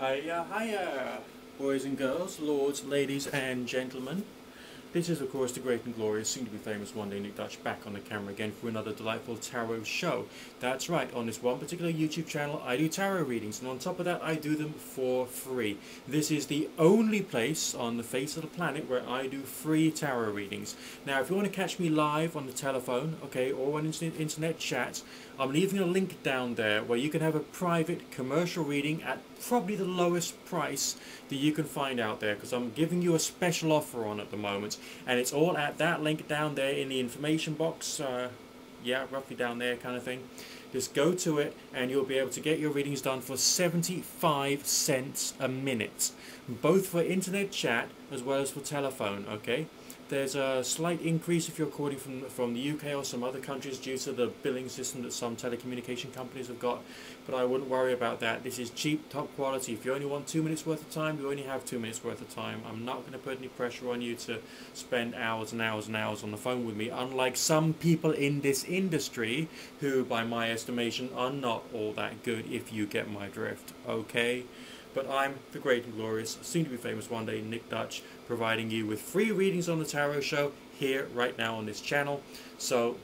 Hiya, boys and girls, lords, ladies and gentlemen. This is of course the great and glorious, soon to be famous one day Nick Dutch, back on the camera again for another delightful tarot show. That's right, on this one particular YouTube channel I do tarot readings, and on top of that I do them for free. This is the only place on the face of the planet where I do free tarot readings. Now if you want to catch me live on the telephone, okay, or on internet chat, I'm leaving a link down there where you can have a private commercial reading at probably the lowest price that you can find out there, because I'm giving you a special offer on at the moment, and it's all at that link down there in the information box, yeah, roughly down there kind of thing. Just go to it and you'll be able to get your readings done for 75 cents a minute, both for internet chat as well as for telephone, okay? There's a slight increase if you're recording from the UK or some other countries due to the billing system that some telecommunication companies have got, but I wouldn't worry about that. This is cheap, top quality. If you only want 2 minutes worth of time, you only have 2 minutes worth of time. I'm not going to put any pressure on you to spend hours and hours and hours on the phone with me, unlike some people in this industry who, by my estimation, are not all that good, if you get my drift, okay? But I'm the great and glorious, soon to be famous one day, Nick Dutch, providing you with free readings on the Tarot Show here right now on this channel. So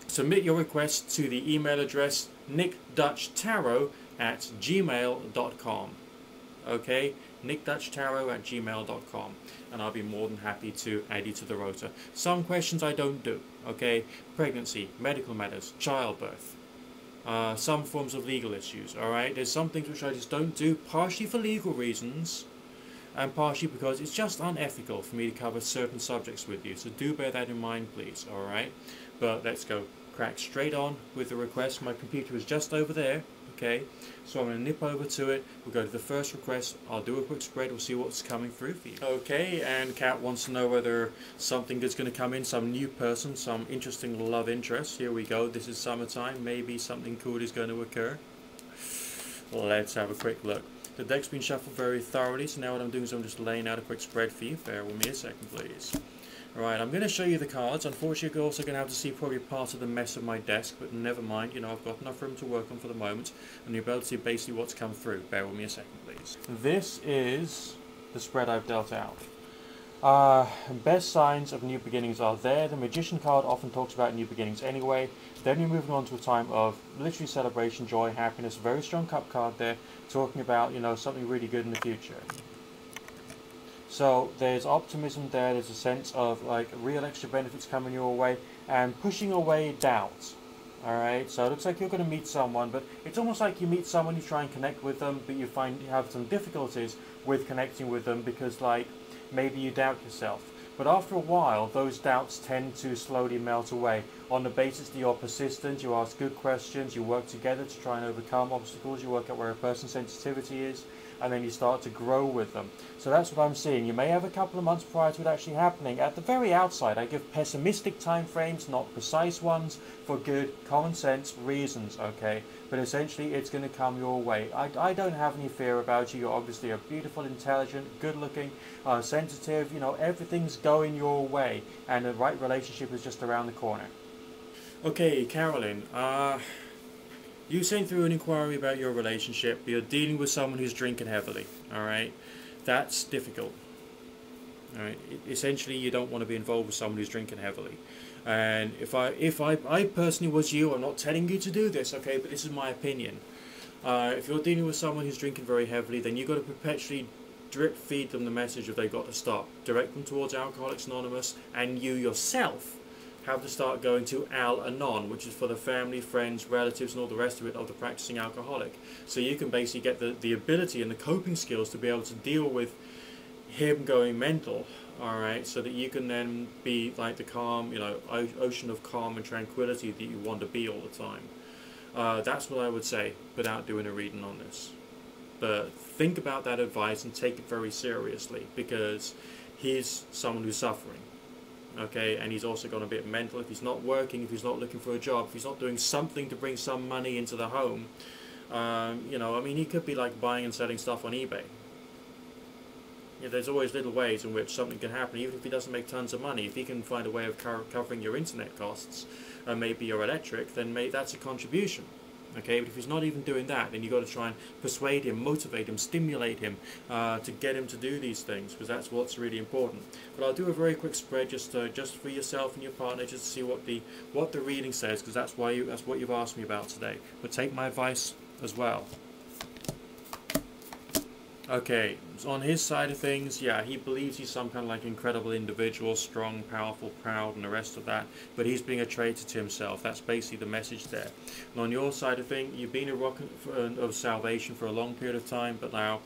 submit your request to the email address nickdutchtarot@gmail.com. Okay, nickdutchtarot@gmail.com, and I'll be more than happy to add you to the rota. Some questions I don't do, okay? Pregnancy, medical matters, childbirth. Some forms of legal issues, alright? There's some things which I just don't do, partially for legal reasons, and partially because it's just unethical for me to cover certain subjects with you, so do bear that in mind, please, alright? But let's go crack straight on with the request. My computer is just over there, okay? So I'm going to nip over to it, we'll go to the first request, I'll do a quick spread, we'll see what's coming through for you. Okay, and Kat wants to know whether something is going to come in, some new person, some interesting love interest. Here we go, this is summertime, maybe something cool is going to occur. Let's have a quick look. The deck's been shuffled very thoroughly, so now what I'm doing is I'm just laying out a quick spread for you. Bear with me a second, please. Alright, I'm going to show you the cards. Unfortunately, you're also going to have to see probably part of the mess of my desk, but never mind, you know, I've got enough room to work on for the moment, and you'll be able to see basically what's come through. Bear with me a second, please. This is the spread I've dealt out. Best signs of new beginnings are there. The Magician card often talks about new beginnings anyway. Then you're moving on to a time of literally celebration, joy, happiness. Very strong cup card there, talking about, you know, something really good in the future. So there's optimism there, there's a sense of like real extra benefits coming your way and pushing away doubt. Alright, so it looks like you're going to meet someone, but it's almost like you meet someone, you try and connect with them, but you find you have some difficulties with connecting with them because like maybe you doubt yourself. But after a while, those doubts tend to slowly melt away on the basis that you're persistent, you ask good questions, you work together to try and overcome obstacles, you work out where a person's sensitivity is, and then you start to grow with them. So that's what I'm seeing. You may have a couple of months prior to it actually happening. At the very outside, I give pessimistic time frames, not precise ones, for good, common sense reasons, okay? But essentially, it's going to come your way. I don't have any fear about you. You're obviously a beautiful, intelligent, good-looking, sensitive, you know, everything's going your way, and the right relationship is just around the corner. Okay, Carolyn, you sent through an inquiry about your relationship. You're dealing with someone who's drinking heavily, alright? That's difficult. Alright, essentially you don't want to be involved with someone who's drinking heavily. And if I personally was you, I'm not telling you to do this, okay, but this is my opinion. If you're dealing with someone who's drinking very heavily, then you've got to perpetually drip feed them the message of they've got to stop. Direct them towards Alcoholics Anonymous, and you yourself have to start going to Al-Anon, which is for the family, friends, relatives, and all the rest of it of the practicing alcoholic. So you can basically get the ability and the coping skills to be able to deal with him going mental, alright, so that you can then be like the calm, you know, ocean of calm and tranquility that you want to be all the time. That's what I would say without doing a reading on this. But think about that advice and take it very seriously, because he's someone who's suffering. Okay, and he's also gone a bit mental. If he's not working, if he's not looking for a job, if he's not doing something to bring some money into the home, you know, I mean, he could be like buying and selling stuff on eBay. You know, there's always little ways in which something can happen, even if he doesn't make tons of money. If he can find a way of covering your internet costs, and maybe your electric, then that's a contribution. Okay, but if he's not even doing that, then you've got to try and persuade him, motivate him, stimulate him to get him to do these things, because that's what's really important. But I'll do a very quick spread just for yourself and your partner, just to see what the reading says, because that's what you've asked me about today. But take my advice as well. Okay, so on his side of things, yeah, he believes he's some kind of like incredible individual, strong, powerful, proud, and the rest of that, but he's being a traitor to himself. That's basically the message there. And on your side of things, you've been a rock of salvation for a long period of time, but now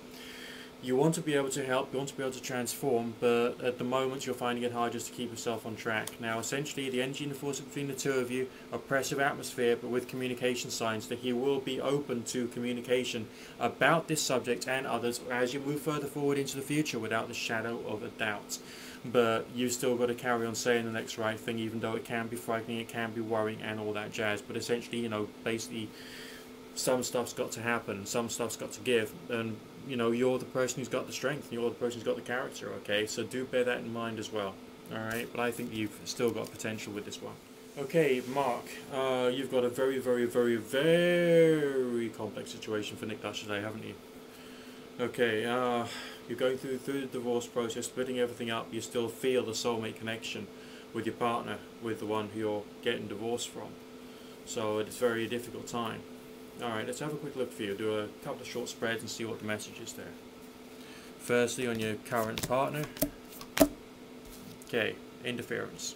you want to be able to help, you want to be able to transform, but at the moment you're finding it hard just to keep yourself on track. Now essentially the energy and the force between the two of you, oppressive atmosphere, but with communication signs that he will be open to communication about this subject and others as you move further forward into the future without the shadow of a doubt. But you've still got to carry on saying the next right thing, even though it can be frightening, it can be worrying and all that jazz. But essentially, you know, basically some stuff's got to happen, some stuff's got to give, and you know, you're the person who's got the strength, you're the person who's got the character, okay? So do bear that in mind as well, alright? But I think you've still got potential with this one. Okay, Mark, you've got a very, very, very, very complex situation for Nick Dutch today, haven't you? Okay, you're going through the divorce process, splitting everything up, you still feel the soulmate connection with your partner, with the one who you're getting divorced from. So it's a very difficult time. Alright, let's have a quick look for you. Do a couple of short spreads and see what the message is there. Firstly, on your current partner. Okay, interference.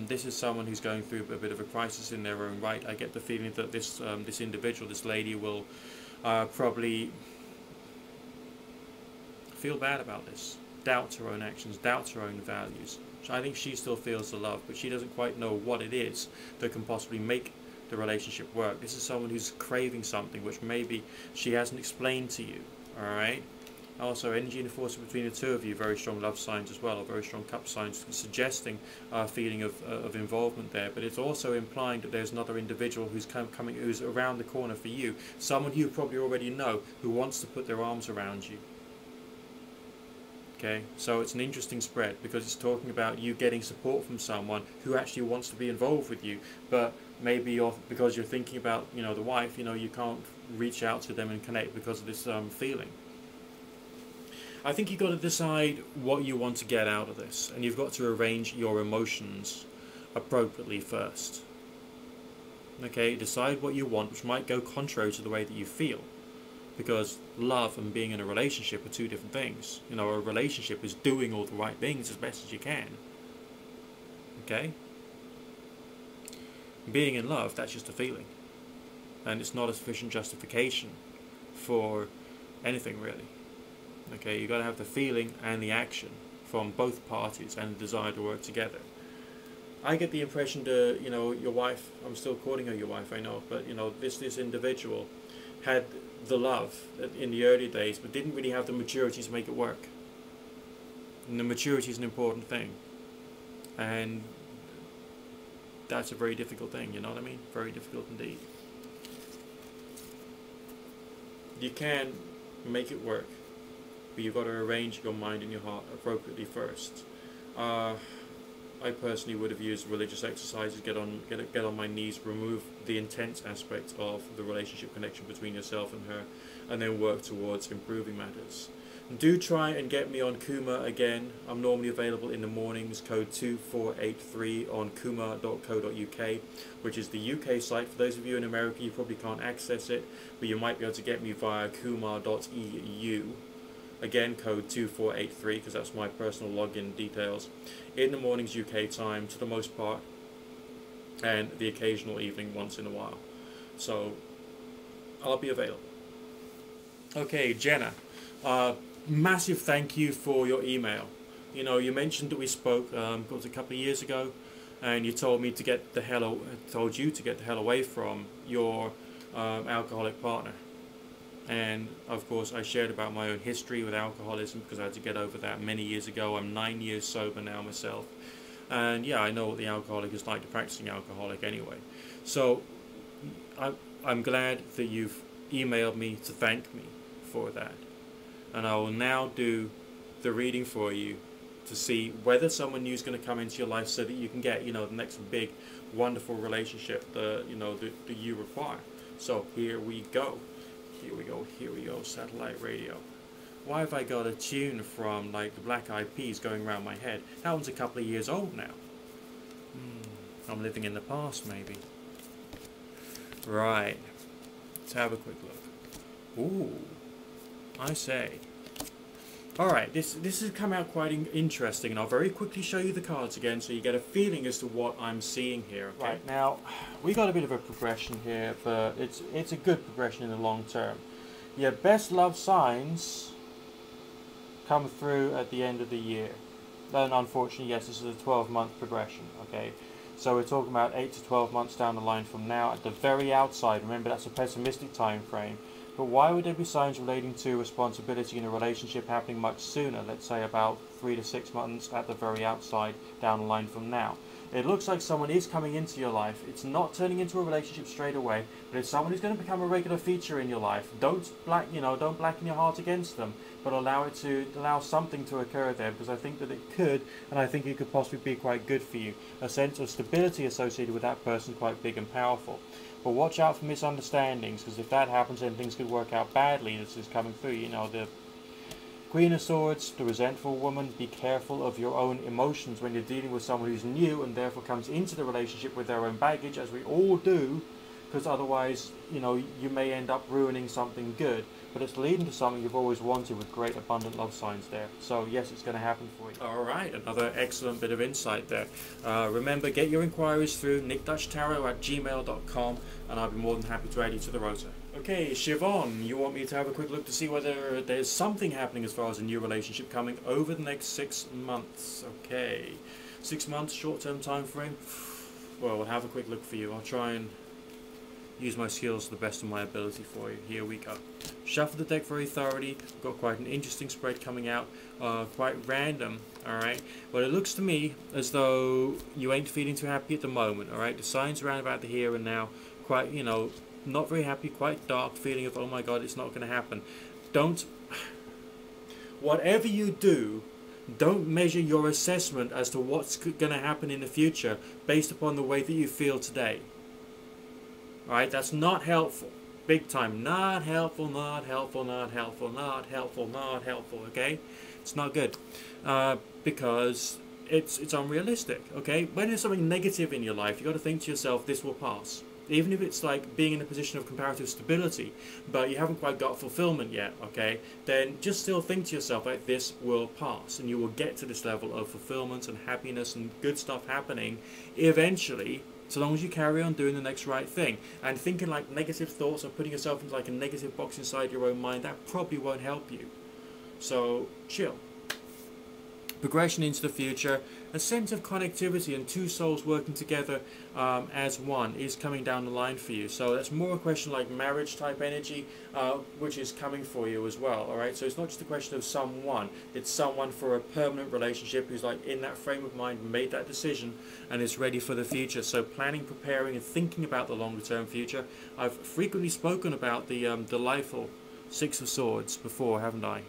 This is someone who's going through a bit of a crisis in their own right. I get the feeling that this individual, this lady, will probably feel bad about this. Doubt her own actions, doubt her own values. So I think she still feels the love, but she doesn't quite know what it is that can possibly make the relationship work. This is someone who's craving something which maybe she hasn't explained to you. Alright? Also, energy and force between the two of you, very strong love signs as well, or very strong cup signs, suggesting a feeling of involvement there. But it's also implying that there's another individual who's coming, who's around the corner for you, someone you probably already know, who wants to put their arms around you. Okay, so it's an interesting spread because it's talking about you getting support from someone who actually wants to be involved with you, but maybe because you're thinking about, you know, the wife, you know, you can't reach out to them and connect because of this feeling. I think you've got to decide what you want to get out of this, and you've got to arrange your emotions appropriately first. Okay, decide what you want, which might go contrary to the way that you feel. Because love and being in a relationship are two different things. You know, a relationship is doing all the right things as best as you can. Okay? Being in love, that's just a feeling. And it's not a sufficient justification for anything, really. Okay, you've got to have the feeling and the action from both parties and the desire to work together. I get the impression that, you know, your wife, I'm still calling her your wife, I know, but, you know, this individual had the love in the early days, but didn't really have the maturity to make it work. And the maturity is an important thing, and that's a very difficult thing, you know what I mean? Very difficult indeed. You can make it work, but you've got to arrange your mind and your heart appropriately first. I personally would have used religious exercises, get on my knees, remove the intense aspect of the relationship connection between yourself and her, and then work towards improving matters. Do try and get me on Kuma again. I'm normally available in the mornings, code 2483 on kuma.co.uk, which is the UK site. For those of you in America, you probably can't access it, but you might be able to get me via kuma.eu. Again, code 2483, because that's my personal login details. In the mornings UK time, to the most part, and the occasional evening once in a while. So, I'll be available. Okay, Jenna, massive thank you for your email. You know, you mentioned that we spoke, it was a couple of years ago, and you told me to get the hell, told you to get the hell away from your alcoholic partner. And of course I shared about my own history with alcoholism because I had to get over that many years ago. I'm 9 years sober now myself, and yeah, I know what the alcoholic is like, the practicing alcoholic anyway. So I'm glad that you've emailed me to thank me for that, and I will now do the reading for you to see whether someone new is going to come into your life so that you can get, you know, the next big wonderful relationship that, you know, that you require. So here we go. Here we go. Here we go. Satellite radio. Why have I got a tune from like the Black Eyed Peas going around my head? That one's a couple of years old now. I'm living in the past, maybe. Right. Let's have a quick look. Ooh. I say. Alright, this has come out quite interesting, and I'll very quickly show you the cards again so you get a feeling as to what I'm seeing here. Okay? Right, now, we got a bit of a progression here, but it's a good progression in the long term. Your best love signs come through at the end of the year. Then, unfortunately, yes, this is a 12-month progression, okay? So we're talking about 8 to 12 months down the line from now. At the very outside, remember that's a pessimistic time frame. But why would there be signs relating to responsibility in a relationship happening much sooner? Let's say about 3 to 6 months at the very outside down the line from now. It looks like someone is coming into your life. It's not turning into a relationship straight away, but it's someone who's going to become a regular feature in your life. Don't blacken your heart against them, but allow something to occur there, because I think that it could, and I think it could possibly be quite good for you. A sense of stability associated with that person quite big and powerful. But watch out for misunderstandings, because if that happens, then things could work out badly. This is coming through, the Queen of Swords, the resentful woman. Be careful of your own emotions when you're dealing with someone who's new and therefore comes into the relationship with their own baggage, as we all do, because otherwise, you may end up ruining something good. But it's leading to something you've always wanted with great abundant love signs there. So yes, it's going to happen for you. Alright, another excellent bit of insight there. Remember, get your inquiries through nickdutchtarot@gmail.com, and I'll be more than happy to add you to the rota. Okay, Siobhan, you want me to have a quick look to see whether there's something happening as far as a new relationship coming over the next 6 months. Okay, 6 months, short-term time frame. Well, we'll have a quick look for you. I'll try and use my skills to the best of my ability for you. Here we go. Shuffle the deck very thoroughly. We've got quite an interesting spread coming out. Quite random, alright? But it looks to me as though you ain't feeling too happy at the moment, alright? The signs around about the here and now, quite, not very happy, quite dark feeling of, oh my god, it's not going to happen. Whatever you do, don't measure your assessment as to what's going to happen in the future based upon the way that you feel today. Alright, that's not helpful. Big time. Not helpful, not helpful, not helpful, not helpful, not helpful, okay? It's not good. Because it's unrealistic, okay? When there's something negative in your life, you've got to think to yourself, this will pass. Even if it's like being in a position of comparative stability, but you haven't quite got fulfillment yet, okay? Then just still think to yourself, like, this will pass, and you will get to this level of fulfillment and happiness and good stuff happening eventually, so long as you carry on doing the next right thing. And thinking like negative thoughts or putting yourself into like a negative box inside your own mind, that probably won't help you. So chill. Progression into the future, a sense of connectivity and two souls working together as one is coming down the line for you. So that's more a question like marriage type energy, which is coming for you as well. Alright, so it's not just a question of someone, it's someone for a permanent relationship who's like in that frame of mind, made that decision, and is ready for the future. So planning, preparing, and thinking about the longer term future. I've frequently spoken about the delightful Six of Swords before, haven't I?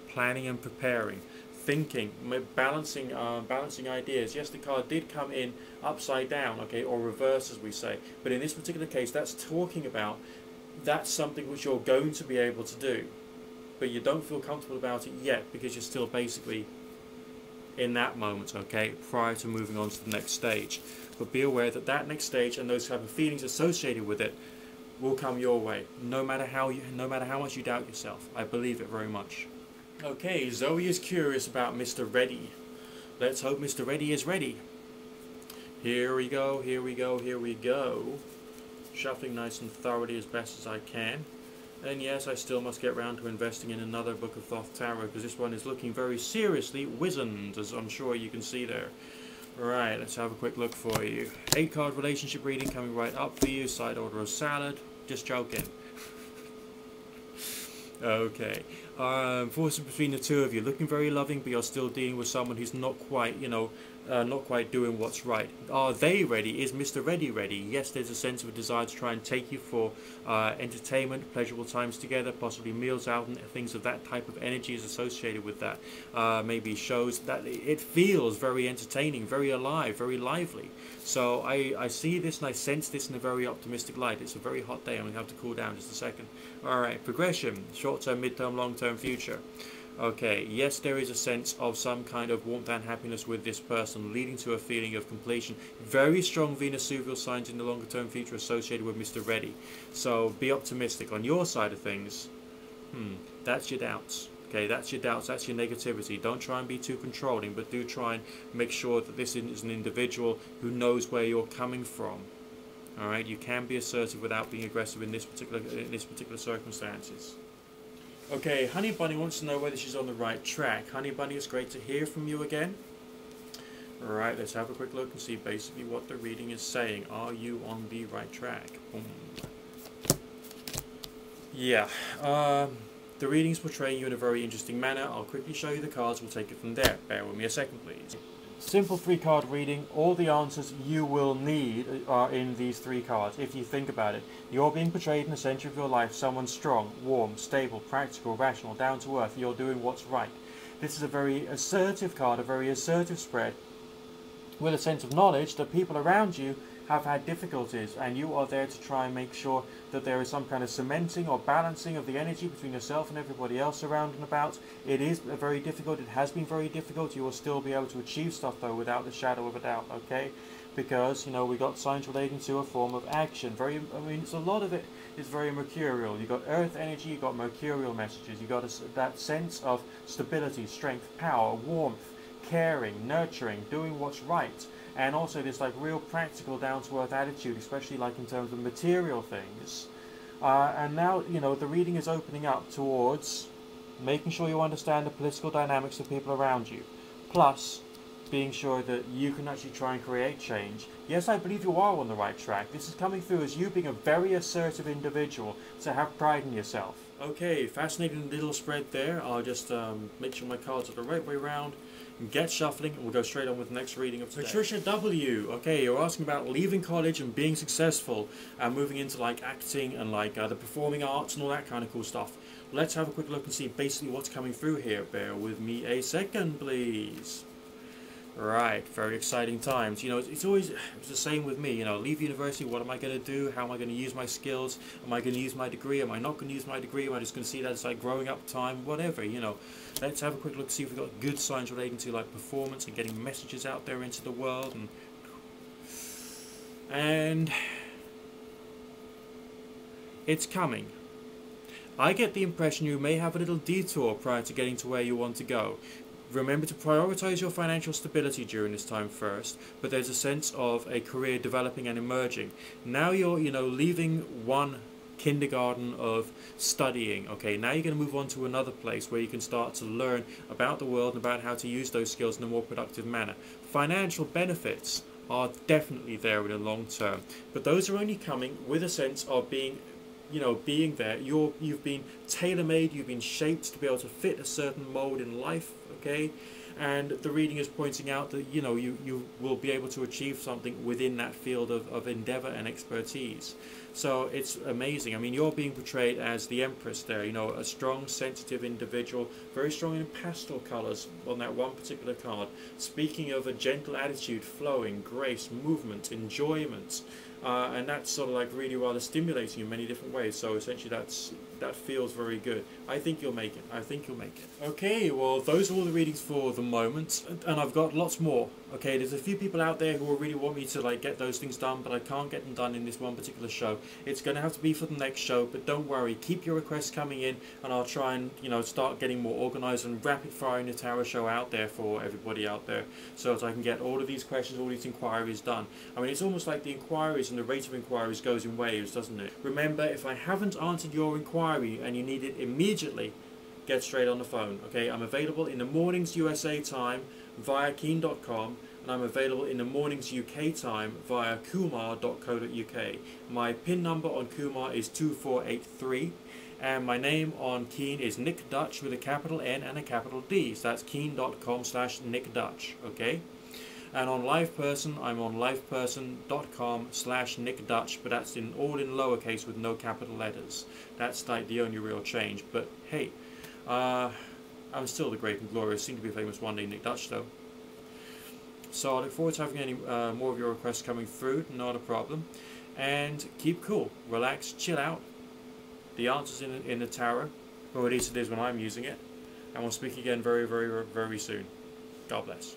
Planning and preparing, thinking, balancing ideas. Yes, the card did come in upside down, okay, or reverse as we say, but in this particular case that's talking about that's something which you're going to be able to do, but you don't feel comfortable about it yet because you're still basically in that moment, okay, prior to moving on to the next stage. But be aware that that next stage and those type of feelings associated with it will come your way, no matter how much you doubt yourself. I believe it very much. Okay, Zoe is curious about Mr. Ready. Let's hope Mr. Ready is ready. Here we go, here we go, here we go. Shuffling nice and thoroughly as best as I can. And yes, I still must get round to investing in another Book of Thoth Tarot, because this one is looking very seriously wizened, as I'm sure you can see there. Right, let's have a quick look for you. 8-card relationship reading coming right up for you. Side order of salad. Just joking. Okay. Forces between the two of you. Looking very loving, but you're still dealing with someone who's not quite, not quite doing what's right. Are they ready? Is Mr. Ready ready? Yes, there's a sense of a desire to try and take you for entertainment, pleasurable times together, possibly meals out, and things of that type of energy is associated with that. Maybe shows that it feels very entertaining, very alive, very lively. So I see this and I sense this in a very optimistic light. It's a very hot day. I'm going to have to cool down just a second. Alright, progression, short-term, mid-term, long-term, future. Okay, yes, there is a sense of some kind of warmth and happiness with this person, leading to a feeling of completion. Very strong Venus-Suvial signs in the longer term future associated with Mr. Ready. So be optimistic. On your side of things, that's your doubts. Okay, that's your doubts, that's your negativity. Don't try and be too controlling, but do try and make sure that this is an individual who knows where you're coming from. Alright, you can be assertive without being aggressive in this particular circumstances. Okay, Honey Bunny wants to know whether she's on the right track. Honey Bunny, it's great to hear from you again. Alright, let's have a quick look and see basically what the reading is saying. Are you on the right track? Boom. Yeah, the reading's portraying you in a very interesting manner. I'll quickly show you the cards, we'll take it from there. Bear with me a second, please. Simple 3-card reading. All the answers you will need are in these 3 cards. If you think about it, you're being portrayed in the center of your life, someone strong, warm, stable, practical, rational, down to earth. You're doing what's right. This is a very assertive card, a very assertive spread, with a sense of knowledge that people around you have had difficulties, and you are there to try and make sure that there is some kind of cementing or balancing of the energy between yourself and everybody else around and about. It is very difficult, it has been very difficult. You will still be able to achieve stuff though without the shadow of a doubt, okay? Because, you know, we got signs relating to a form of action. It's a lot of it is very mercurial. You got earth energy, you got mercurial messages, you got that sense of stability, strength, power, warmth, caring, nurturing, doing what's right. And also this like real practical down-to-earth attitude, especially like in terms of material things. And now, you know, the reading is opening up towards making sure you understand the political dynamics of people around you. Plus, being sure that you can actually try and create change. Yes, I believe you are on the right track. This is coming through as you being a very assertive individual, so have pride in yourself. Okay, fascinating little spread there. I'll just make sure my cards are the right way around. Get shuffling, and we'll go straight on with the next reading of today. Patricia W. Okay, you're asking about leaving college and being successful and moving into like acting and like the performing arts and all that kind of cool stuff. Let's have a quick look and see basically what's coming through here. Bear with me a second, please. Right, very exciting times. You know, it's the same with me. You know, leave university, what am I going to do? How am I going to use my skills? Am I going to use my degree? Am I not going to use my degree? Am I just going to see that as like growing up time? Whatever, you know. Let's have a quick look to see if we've got good signs relating to like performance and getting messages out there into the world. And it's coming. I get the impression you may have a little detour prior to getting to where you want to go. Remember to prioritize your financial stability during this time first, but there's a sense of a career developing and emerging. Now you're, you know, leaving one kindergarten of studying. Okay, now you're going to move on to another place where you can start to learn about the world and about how to use those skills in a more productive manner. Financial benefits are definitely there in the long term, but those are only coming with a sense of being, you know, being there. You've been tailor-made, you've been shaped to be able to fit a certain mold in life, okay? And the reading is pointing out that, you know, you will be able to achieve something within that field of endeavor and expertise. So it's amazing. I mean, you're being portrayed as the Empress there, you know, a strong, sensitive individual, very strong in pastel colors on that one particular card. Speaking of a gentle attitude, flowing, grace, movement, enjoyment. And that's sort of like really rather stimulating in many different ways. So essentially that feels very good. I think you'll make it. I think you'll make it. Okay, well those are all the readings for the moment, and I've got lots more. Okay, there's a few people out there who will really want me to like get those things done, but I can't get them done in this one particular show. It's going to have to be for the next show, but don't worry, keep your requests coming in, and I'll try and, you know, start getting more organized and rapid firing the tarot show out there for everybody out there, so that I can get all of these questions, all these inquiries done. I mean, it's almost like the inquiries and the rate of inquiries goes in waves, doesn't it? Remember, if I haven't answered your inquiry and you need it immediately, get straight on the phone. Okay, I'm available in the mornings USA time via keen.com, and I'm available in the mornings UK time via kumar.co.uk. My PIN number on Kumar is 2483, and my name on Keen is Nick Dutch with a capital N and a capital D. So that's keen.com/Nick Dutch. Okay. And on LivePerson, I'm on liveperson.com/NickDutch, but that's all in lowercase with no capital letters. That's like the only real change. But hey, I'm still the great and glorious, soon to be famous one day Nick Dutch though. So I look forward to having any more of your requests coming through, not a problem. And keep cool, relax, chill out. The answer's in the tarot, or at least it is when I'm using it. And we'll speak again very, very, very soon. God bless.